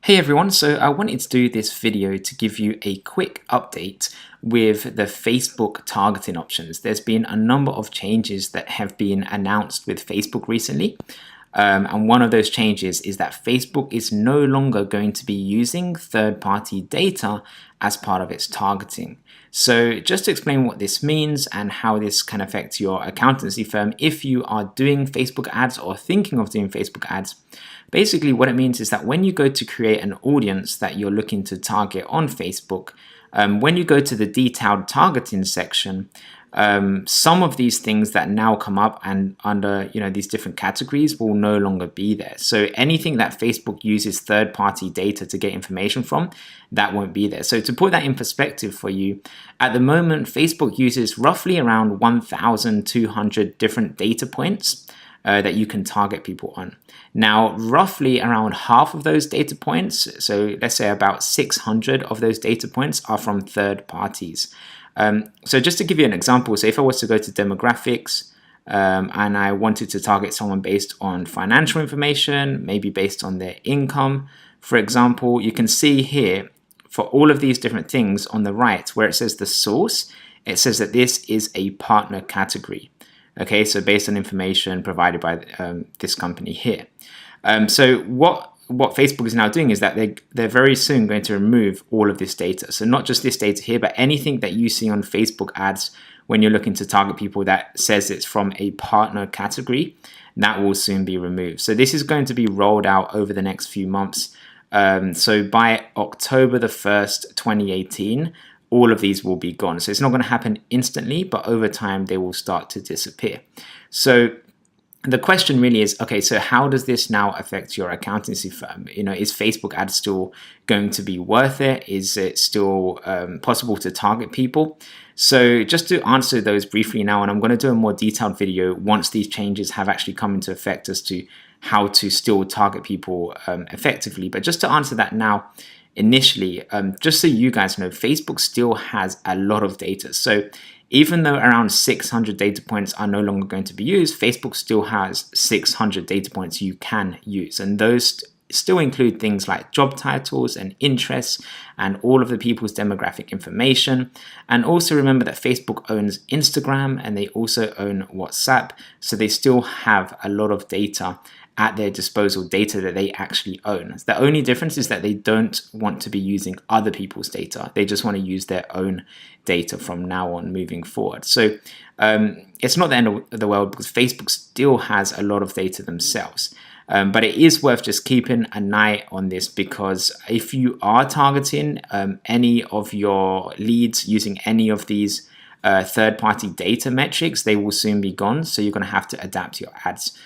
Hey everyone, so I wanted to do this video to give you a quick update with the Facebook targeting options. There's been a number of changes that have been announced with Facebook recently. And one of those changes is that Facebook is no longer going to be using third-party data as part of its targeting. So just to explain what this means and how this can affect your accountancy firm if you are doing Facebook ads or thinking of doing Facebook ads, basically what it means is that when you go to create an audience that you're looking to target on Facebook, when you go to the detailed targeting section, some of these things that now come up and under these different categories will no longer be there. So anything that Facebook uses third-party data to get information from, that won't be there. So to put that in perspective for you, at the moment Facebook uses roughly around 1,200 different data points that you can target people on. Now, roughly around half of those data points, so let's say about 600 of those data points, are from third parties. So just to give you an example, so if I was to go to demographics and I wanted to target someone based on financial information, maybe based on their income, for example, you can see here for all of these different things on the right where it says the source, it says that this is a partner category. Okay, so based on information provided by this company here. So what Facebook is now doing is that they're very soon going to remove all of this data. So not just this data here, but anything that you see on Facebook ads when you're looking to target people that says it's from a partner category, that will soon be removed. So this is going to be rolled out over the next few months. So by October the 1st, 2018, all of these will be gone. So it's not going to happen instantly, but over time they will start to disappear. So the question really is, okay, so how does this now affect your accountancy firm? Is Facebook ads still going to be worth it? Is it still possible to target people? So just to answer those briefly now, and I'm going to do a more detailed video once these changes have actually come into effect as to how to still target people effectively. But just to answer that now, initially, just so you guys know, Facebook still has a lot of data. So even though around 600 data points are no longer going to be used, Facebook still has 600 data points you can use. And those still include things like job titles and interests and all of the people's demographic information. And also remember that Facebook owns Instagram and they also own WhatsApp. So they still have a lot of data at their disposal, data that they actually own. The only difference is that they don't want to be using other people's data. They just want to use their own data from now on moving forward. So it's not the end of the world because Facebook still has a lot of data themselves. But it is worth just keeping an eye on this because if you are targeting any of your leads using any of these third-party data metrics, they will soon be gone. So you're going to have to adapt your ads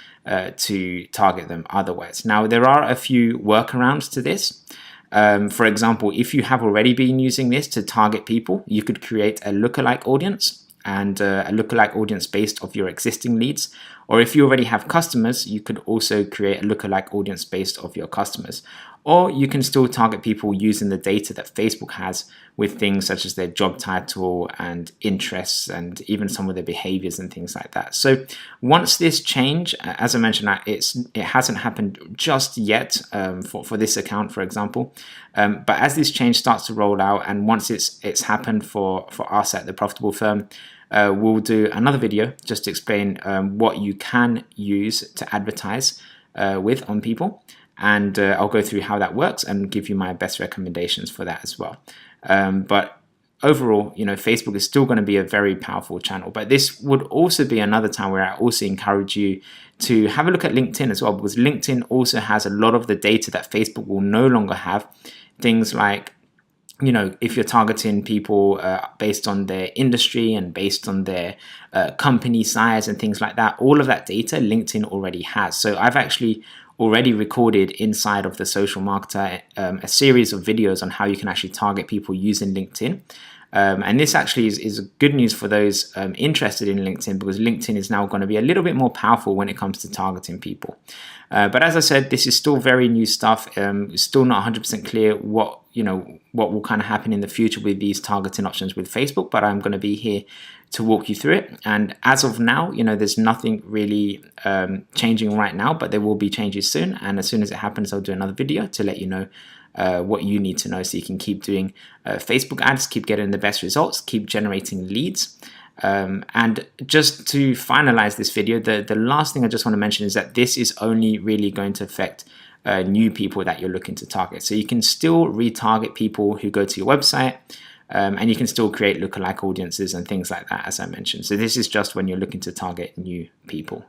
to target them otherwise. Now, there are a few workarounds to this. For example, if you have already been using this to target people, you could create a lookalike audience and a lookalike audience based off your existing leads. Or if you already have customers, you could also create a lookalike audience based off your customers. Or you can still target people using the data that Facebook has with things such as their job title and interests and even some of their behaviors and things like that. So once this change, as I mentioned, it hasn't happened just yet for this account, for example. But as this change starts to roll out and once it's happened for us at The Profitable Firm, we'll do another video just to explain what you can use to advertise with on people. And I'll go through how that works and give you my best recommendations for that as well. But overall, Facebook is still going to be a very powerful channel. But this would also be another time where I also encourage you to have a look at LinkedIn as well, because LinkedIn also has a lot of the data that Facebook will no longer have. Things like, if you're targeting people based on their industry and based on their company size and things like that, all of that data LinkedIn already has. So I've actually already recorded inside of the Social Marketer a series of videos on how you can actually target people using LinkedIn. And this actually is good news for those interested in LinkedIn because LinkedIn is now going to be a little bit more powerful when it comes to targeting people. But as I said, this is still very new stuff. It's still not 100% clear what will kind of happen in the future with these targeting options with Facebook, but I'm going to be here to walk you through it. And as of now, there's nothing really changing right now, but there will be changes soon. And as soon as it happens, I'll do another video to let you know what you need to know so you can keep doing Facebook ads, keep getting the best results, keep generating leads. And just to finalize this video, the last thing I just want to mention is that this is only really going to affect new people that you're looking to target. So you can still retarget people who go to your website, and you can still create lookalike audiences and things like that, as I mentioned. So this is just when you're looking to target new people.